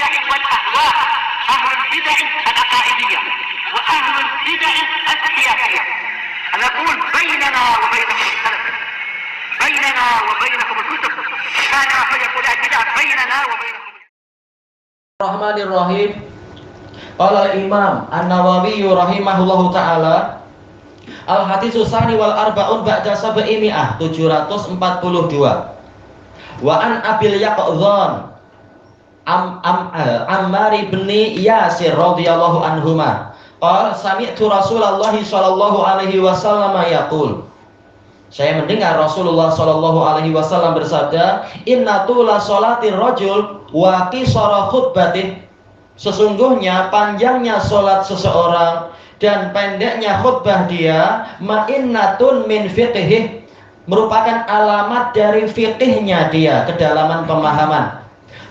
البدع والأهواء، أهل البدع العقائدية وأهل البدع السياسية. نقول بيننا وبينكم السلف، بيننا وبينكم الكتب، كان فيقول البدع بيننا وبينكم. Bismillahirrahmanirrahim. Qala Imam An-Nawawi rahimahullahu taala, Al-Haditsu Tsani wal Arba'un ba'da sab'i mi'ah 742. Wa an Abil Yaqdhan Ammar bin Yasir radhiyallahu anhuma qala sami'tu Rasulullah sallallahu alaihi wasallam yaqul, saya mendengar Rasulullah sallallahu alaihi wasallam bersabda, inna tula sholatir rajul wa qisara khutbatih, sesungguhnya panjangnya salat seseorang dan pendeknya khutbah dia, ma'innatun min fiqhih, merupakan alamat dari fiqihnya dia, kedalaman pemahaman.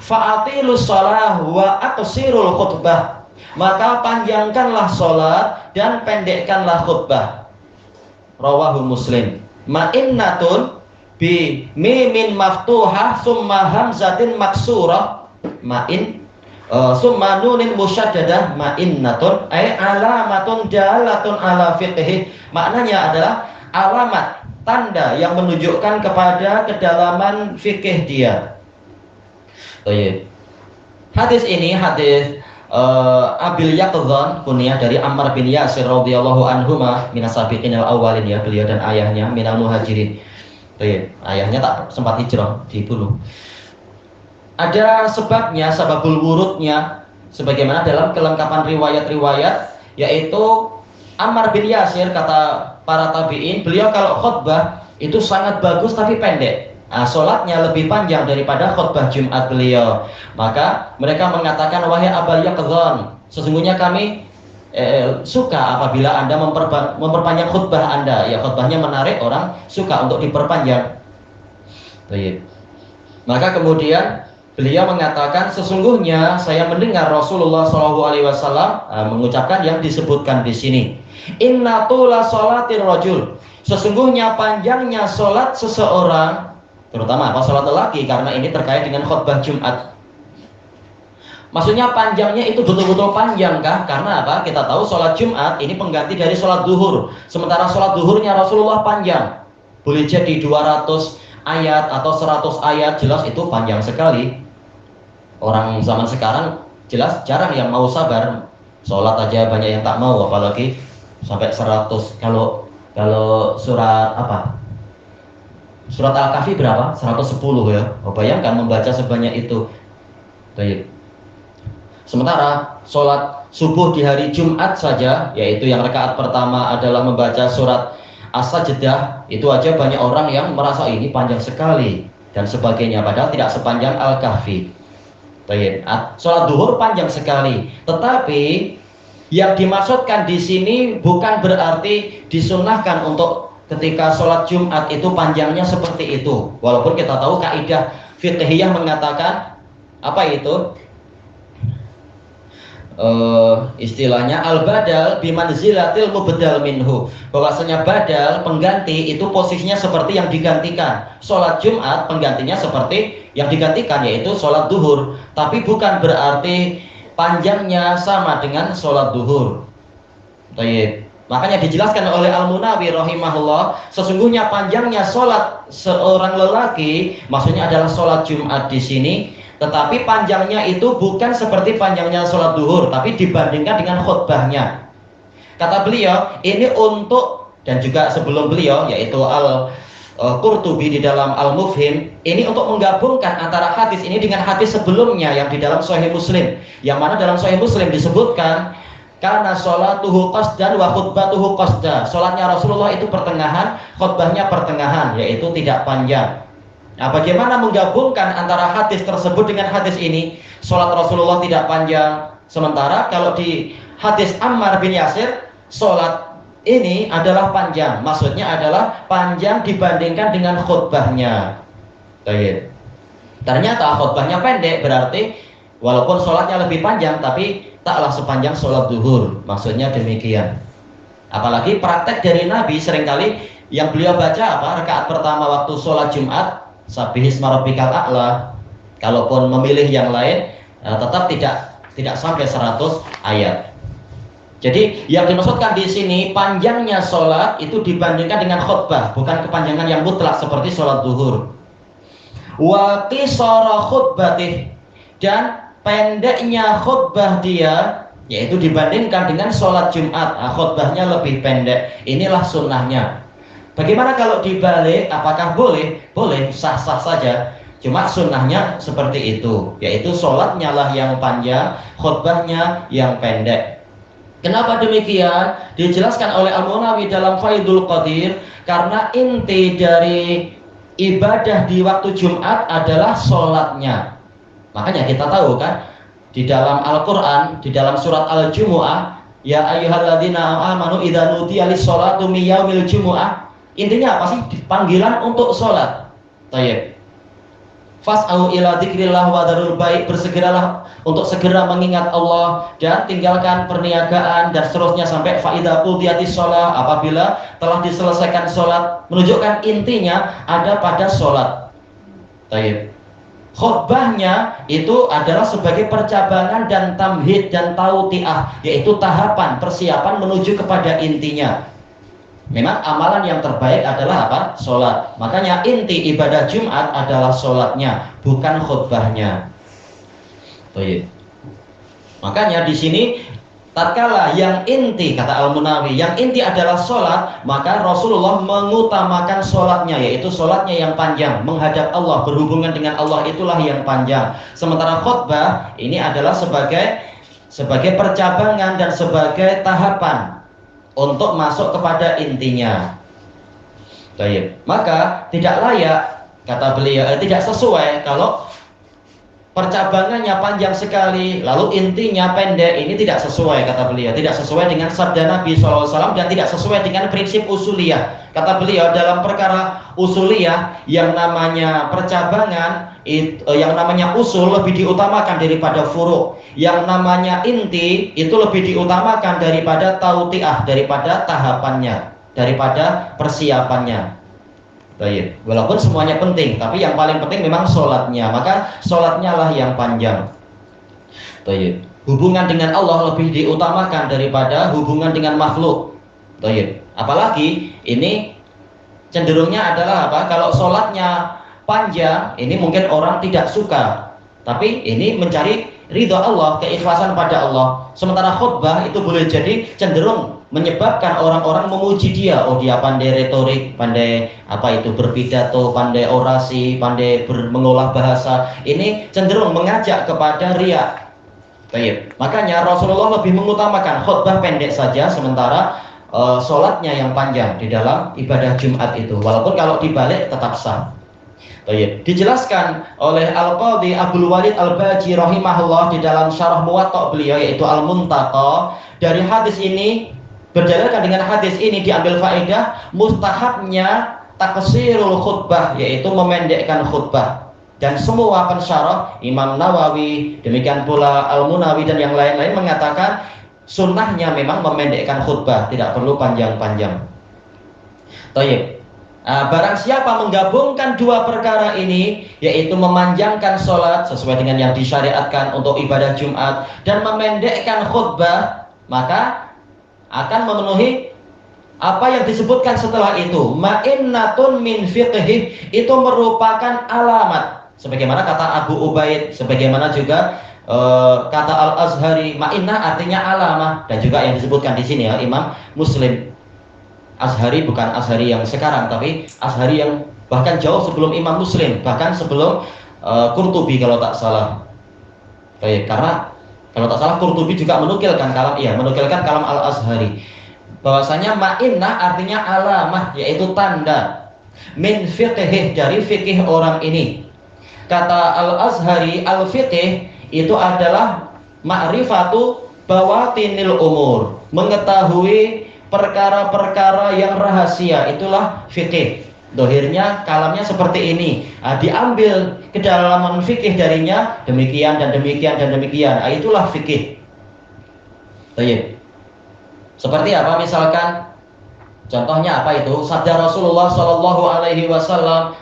Fa'atilus shalah wa aqsirul khutbah, maka panjangkanlah salat dan pendekkanlah khutbah. Rawahu Muslim. Ma'innatun bi mimin maftuhah summa hamzatin maksurah ma'in summa nunin musyaddadah ma'innatun ay alamatun dalatun ala fiqhi, maknanya adalah alamat, tanda yang menunjukkan kepada kedalaman fikih dia. Hadis ini hadis Abil Yaqdhan, kunyah dari Ammar bin Yasir radhiyallahu anhuma minas sabiqin al-awwalin, ya, beliau dan ayahnya minal muhajirin. Ayahnya tak sempat hijrah, dibunuh. Ada sebabnya, sababul wurudnya, sebagaimana dalam kelengkapan riwayat-riwayat, yaitu Ammar bin Yasir, kata para tabi'in, beliau kalau khutbah itu sangat bagus tapi pendek. Sholatnya lebih panjang daripada khutbah Jumat beliau. Maka mereka mengatakan, wahai Abil Yaqdhan, sesungguhnya kami suka apabila Anda memperpanjang khutbah Anda. Ya, khutbahnya menarik, orang suka untuk diperpanjang. Maka kemudian beliau mengatakan, sesungguhnya saya mendengar Rasulullah SAW mengucapkan yang disebutkan di sini. Inna tula sholatir rajul, sesungguhnya panjangnya sholat seseorang, terutama apa sholat lelaki, karena ini terkait dengan khutbah Jumat. Maksudnya panjangnya itu betul-betul panjang kah? Karena apa? Kita tahu sholat Jumat ini pengganti dari sholat duhur. Sementara sholat duhurnya Rasulullah panjang. Boleh jadi 200 ayat atau 100 ayat, jelas itu panjang sekali. Orang zaman sekarang jelas jarang yang mau sabar. Sholat aja banyak yang tak mau, apalagi sampai 100. Kalau surat apa? Surat Al-Kahfi berapa? 110 ya. Bayangkan membaca sebanyak itu. Baik. Sementara sholat subuh di hari Jumat saja, yaitu yang rakaat pertama adalah membaca surat As-Sajdah, itu aja banyak orang yang merasa ini panjang sekali dan sebagainya, padahal tidak sepanjang Al-Kahfi. Baik. Sholat duhur panjang sekali, tetapi yang dimaksudkan di sini bukan berarti disunnahkan untuk ketika sholat Jumat itu panjangnya seperti itu. Walaupun kita tahu kaidah fiqhiyah mengatakan apa itu? Istilahnya al-badal bimanzilatil mubdal minhu, bahwasanya badal, pengganti, itu posisinya seperti yang digantikan. Sholat Jumat penggantinya seperti yang digantikan, yaitu sholat duhur. Tapi bukan berarti panjangnya sama dengan sholat duhur. Baik. Makanya dijelaskan oleh Al-Munawi rahimahullah, sesungguhnya panjangnya sholat seorang lelaki, maksudnya adalah sholat Jumat di sini, tetapi panjangnya itu bukan seperti panjangnya sholat duhur, tapi dibandingkan dengan khutbahnya. Kata beliau, ini untuk, dan juga sebelum beliau, yaitu Al-Qurtubi di dalam Al-Mufhim, ini untuk menggabungkan antara hadis ini dengan hadis sebelumnya yang di dalam Sahih Muslim, yang mana dalam Sahih Muslim disebutkan, karena sholatuhu qasdan wa khutbatuhu qasda, sholatnya Rasulullah itu pertengahan, khutbahnya pertengahan, yaitu tidak panjang. Nah, bagaimana menggabungkan antara hadis tersebut dengan hadis ini? Sholat Rasulullah tidak panjang, sementara kalau di hadis Ammar bin Yasir, sholat ini adalah panjang. Maksudnya adalah panjang dibandingkan dengan khutbahnya. Baik. Ternyata khutbahnya pendek, berarti walaupun sholatnya lebih panjang, tapi taklah sepanjang sholat duhur. Maksudnya demikian. Apalagi praktek dari Nabi seringkali yang beliau baca apa? Rakaat pertama waktu sholat Jumat, Sabbihisma rabbikal a'la. Kalaupun memilih yang lain, tetap tidak sampai 100 ayat. Jadi yang dimaksudkan di sini panjangnya sholat itu dibandingkan dengan khutbah, bukan kepanjangan yang mutlak seperti sholat zuhur. Wa qisara khutbatih, dan pendeknya khutbah dia yaitu dibandingkan dengan sholat Jumat, khutbahnya lebih pendek. Inilah sunnahnya. Bagaimana kalau dibalik? Apakah boleh? Boleh, sah-sah saja. Cuma sunnahnya seperti itu, yaitu sholatnya lah yang panjang, khutbahnya yang pendek. Kenapa demikian? Dijelaskan oleh Al-Munawi dalam Faidul Qadir, karena inti dari ibadah di waktu Jumat adalah sholatnya. Makanya kita tahu kan, di dalam Al-Quran, di dalam surat Al-Jumu'ah, ya ayyuhalladzina amanu idza nudiya lis-sholati min yaumil jumu'ah. Intinya apa sih? Panggilan untuk sholat. Tayyib. Fas'au ila dzikrillah wa dzarul bai', bersegeralah untuk segera mengingat Allah dan tinggalkan perniagaan dan seterusnya sampai faidza qudiyatis shalah, apabila telah diselesaikan sholat, menunjukkan intinya ada pada sholat. Tayyib. Khutbahnya itu adalah sebagai percabangan dan tamhid dan tautiah, yaitu tahapan persiapan menuju kepada intinya. Memang amalan yang terbaik adalah apa? Sholat. Makanya inti ibadah Jumat adalah sholatnya, bukan khutbahnya. Baik. Makanya di sini tatkala yang inti, kata Al-Munawi, yang inti adalah sholat, maka Rasulullah mengutamakan sholatnya, yaitu sholatnya yang panjang, menghadap Allah, berhubungan dengan Allah, itulah yang panjang. Sementara khutbah ini adalah sebagai percabangan dan sebagai tahapan untuk masuk kepada intinya. Baik. Maka tidak layak, kata beliau, tidak sesuai kalau percabangannya panjang sekali lalu intinya pendek. Ini tidak sesuai, kata beliau, tidak sesuai dengan sabda Nabi SAW dan tidak sesuai dengan prinsip usuliyah. Kata beliau, dalam perkara usuliyah yang namanya percabangan, yang namanya usul lebih diutamakan daripada furu'. Yang namanya inti itu lebih diutamakan daripada tautiah, daripada tahapannya, daripada persiapannya. Baik. Walaupun semuanya penting, tapi yang paling penting memang sholatnya. Maka sholatnya lah yang panjang. Baik. Hubungan dengan Allah lebih diutamakan daripada hubungan dengan makhluk. Baik. Apalagi ini cenderungnya adalah apa? Kalau sholatnya panjang, ini mungkin orang tidak suka. Tapi ini mencari ridho Allah, keikhlasan pada Allah. Sementara khutbah itu boleh jadi cenderung menyebabkan orang-orang memuji dia. Oh, dia pandai retorik, pandai berpidato, pandai orasi, pandai mengolah bahasa. Ini cenderung mengajak kepada riya. Baik. Makanya Rasulullah lebih mengutamakan khutbah pendek saja, sementara sholatnya yang panjang di dalam ibadah Jumat itu. Walaupun kalau dibalik tetap sah. Baik. Dijelaskan oleh Al-Qadhi Abdul Walid Al-Baji rahimahullah di dalam syarah Muwatta beliau, yaitu Al-Muntaqa. Dari hadis ini, berdasarkan dengan hadis ini diambil faedah mustahabnya taksirul khutbah, yaitu memendekkan khutbah. Dan semua pensyarah, Imam Nawawi, demikian pula Al-Munawi dan yang lain-lain mengatakan sunnahnya memang memendekkan khutbah, tidak perlu panjang-panjang. Baik. Barang siapa menggabungkan dua perkara ini, yaitu memanjangkan sholat sesuai dengan yang disyariatkan untuk ibadah Jumat dan memendekkan khutbah, maka akan memenuhi apa yang disebutkan setelah itu. Ma'innatun min fiqhi, itu merupakan alamat, sebagaimana kata Abu Ubaid, sebagaimana juga kata Al-Azhari. Ma'innah artinya alamah, dan juga yang disebutkan di sini ya Imam Muslim. Azhari bukan Azhari yang sekarang, tapi Azhari yang bahkan jauh sebelum Imam Muslim, bahkan sebelum Qurtubi kalau tak salah. Baik, karena kalau tak salah Qurtubi juga menukilkan kalam Al-Azhari, bahwasanya ma'innah artinya alamah, yaitu tanda, min fiqhih, dari fikih orang ini. Kata Al-Azhari, al-fiqih itu adalah ma'rifatu bawatinil umur, mengetahui perkara-perkara yang rahasia, itulah fikih. Dohirnya kalamnya seperti ini, diambil kedalaman fikih darinya demikian dan demikian dan demikian, itulah fikih. Baik. Seperti apa? Misalkan Contohnya apa itu? Sabda Rasulullah Shallallahu Alaihi Wasallam,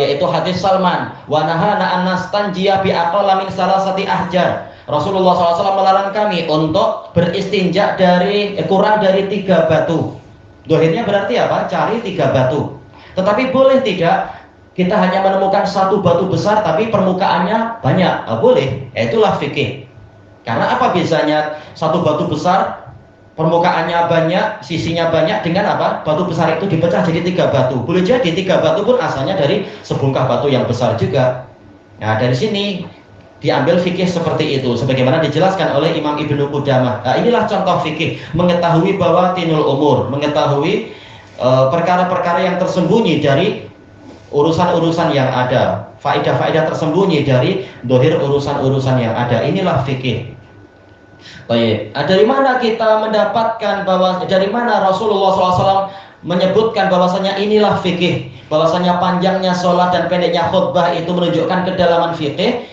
yaitu hadis Salman, wa nahana an nastanjiya bi aqalla min salasati ahjar. Rasulullah SAW melarang kami untuk beristinja dari kurang dari 3 batu. Dohirnya berarti apa? Cari 3 batu. Tetapi boleh tidak kita hanya menemukan 1 batu besar tapi permukaannya banyak? Boleh. Itulah fikih. Karena apa biasanya 1 batu besar permukaannya banyak, sisinya banyak, dengan apa? Batu besar itu dipecah jadi 3 batu. Boleh jadi 3 batu pun asalnya dari sebongkah batu yang besar juga. Nah, dari sini diambil fikih seperti itu, sebagaimana dijelaskan oleh Imam Ibnu Qudamah. Nah, inilah contoh fikih, mengetahui bahwa tinul umur, mengetahui perkara-perkara yang tersembunyi dari urusan-urusan yang ada, faedah-faedah tersembunyi dari dohir urusan-urusan yang ada. Inilah fikih. Baik, dari mana kita mendapatkan bahwa, dari mana Rasulullah SAW menyebutkan bahwasanya inilah fikih, bahwasanya panjangnya sholat dan pendeknya khutbah itu menunjukkan kedalaman fikih?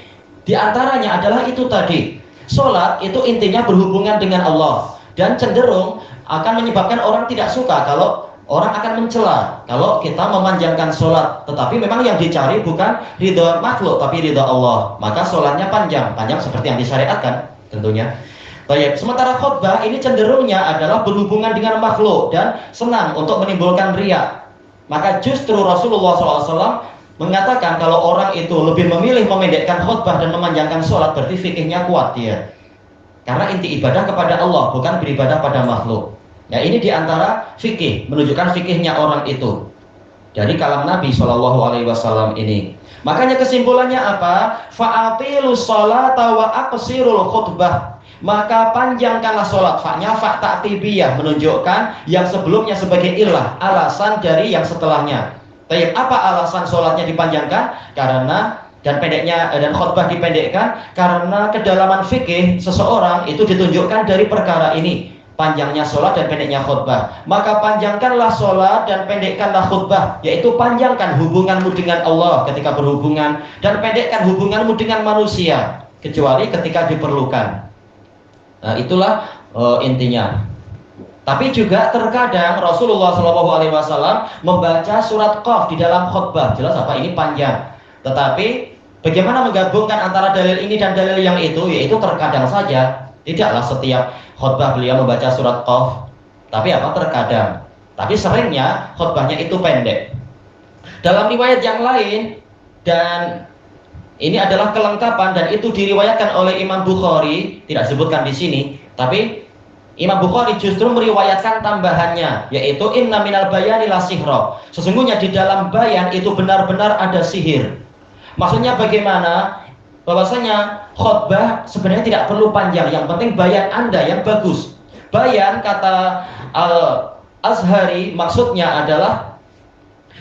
Di antaranya adalah itu tadi, sholat itu intinya berhubungan dengan Allah dan cenderung akan menyebabkan orang tidak suka kalau orang akan mencela kalau kita memanjangkan sholat. Tetapi memang yang dicari bukan ridha makhluk tapi ridha Allah, maka sholatnya panjang seperti yang disyariatkan tentunya. Baik, sementara khutbah ini cenderungnya adalah berhubungan dengan makhluk dan senang untuk menimbulkan riya. Maka justru Rasulullah SAW mengatakan kalau orang itu lebih memilih memendekkan khutbah dan memanjangkan sholat, berarti fikihnya kuat dia. Karena inti ibadah kepada Allah, bukan beribadah pada makhluk. Ya, ini diantara fikih, menunjukkan fikihnya orang itu dari kalam Nabi SAW ini. Makanya kesimpulannya apa? Fa'atilus sholata wa aqsirul khutbah. Maka panjangkanlah sholat. Fa-nya fa ta'tibiyah, menunjukkan yang sebelumnya sebagai ilah, alasan dari yang setelahnya. Tapi apa alasan sholatnya dipanjangkan? Karena dan pendeknya dan khutbah dipendekkan karena kedalaman fikih seseorang itu ditunjukkan dari perkara ini, panjangnya sholat dan pendeknya khutbah. Maka panjangkanlah sholat dan pendekkanlah khutbah, yaitu panjangkan hubunganmu dengan Allah ketika berhubungan dan pendekkan hubunganmu dengan manusia kecuali ketika diperlukan. Nah, itulah intinya. Tapi juga terkadang Rasulullah SAW membaca surat Qaf di dalam khutbah. Jelas apa ini panjang. Tetapi bagaimana menggabungkan antara dalil ini dan dalil yang itu? Yaitu terkadang saja. Tidaklah setiap khutbah beliau membaca surat Qaf. Tapi apa? Terkadang. Tapi seringnya khutbahnya itu pendek. Dalam riwayat yang lain, dan ini adalah kelengkapan dan itu diriwayatkan oleh Imam Bukhari, tidak disebutkan di sini, tapi Imam Bukhari justru meriwayatkan tambahannya, yaitu inna minal bayani la sihra. Sesungguhnya di dalam bayan itu benar-benar ada sihir. Maksudnya bagaimana? Bahwasanya khutbah sebenarnya tidak perlu panjang, yang penting bayan Anda yang bagus. Bayan kata Al-Azhari maksudnya adalah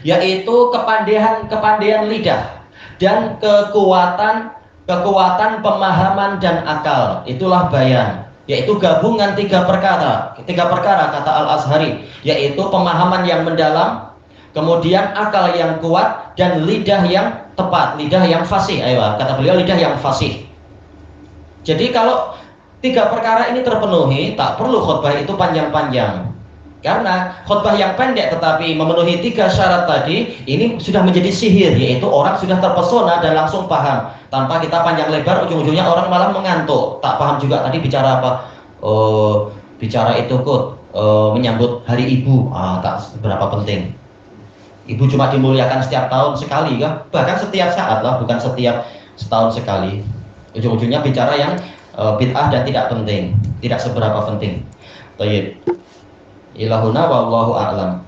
yaitu kepandaian lidah dan kekuatan pemahaman dan akal. Itulah bayan. Yaitu gabungan 3 perkara kata Al-Azhari, yaitu pemahaman yang mendalam, kemudian akal yang kuat, dan lidah yang tepat, lidah yang fasih. Ayo, kata beliau lidah yang fasih. Jadi kalau 3 perkara ini terpenuhi, tak perlu khutbah itu panjang-panjang. Karena khutbah yang pendek tetapi memenuhi 3 syarat tadi, ini sudah menjadi sihir, yaitu orang sudah terpesona dan langsung paham. Tanpa kita panjang lebar, ujung-ujungnya orang malah mengantuk, tak paham juga tadi bicara apa. Bicara itu menyambut hari ibu, tak seberapa penting. Ibu cuma dimuliakan setiap tahun sekali kan? Bahkan setiap saat lah, bukan setiap setahun sekali. Ujung-ujungnya bicara yang bid'ah dan tidak penting, tidak seberapa penting. Baik. Ilahuna wallahu a'lam.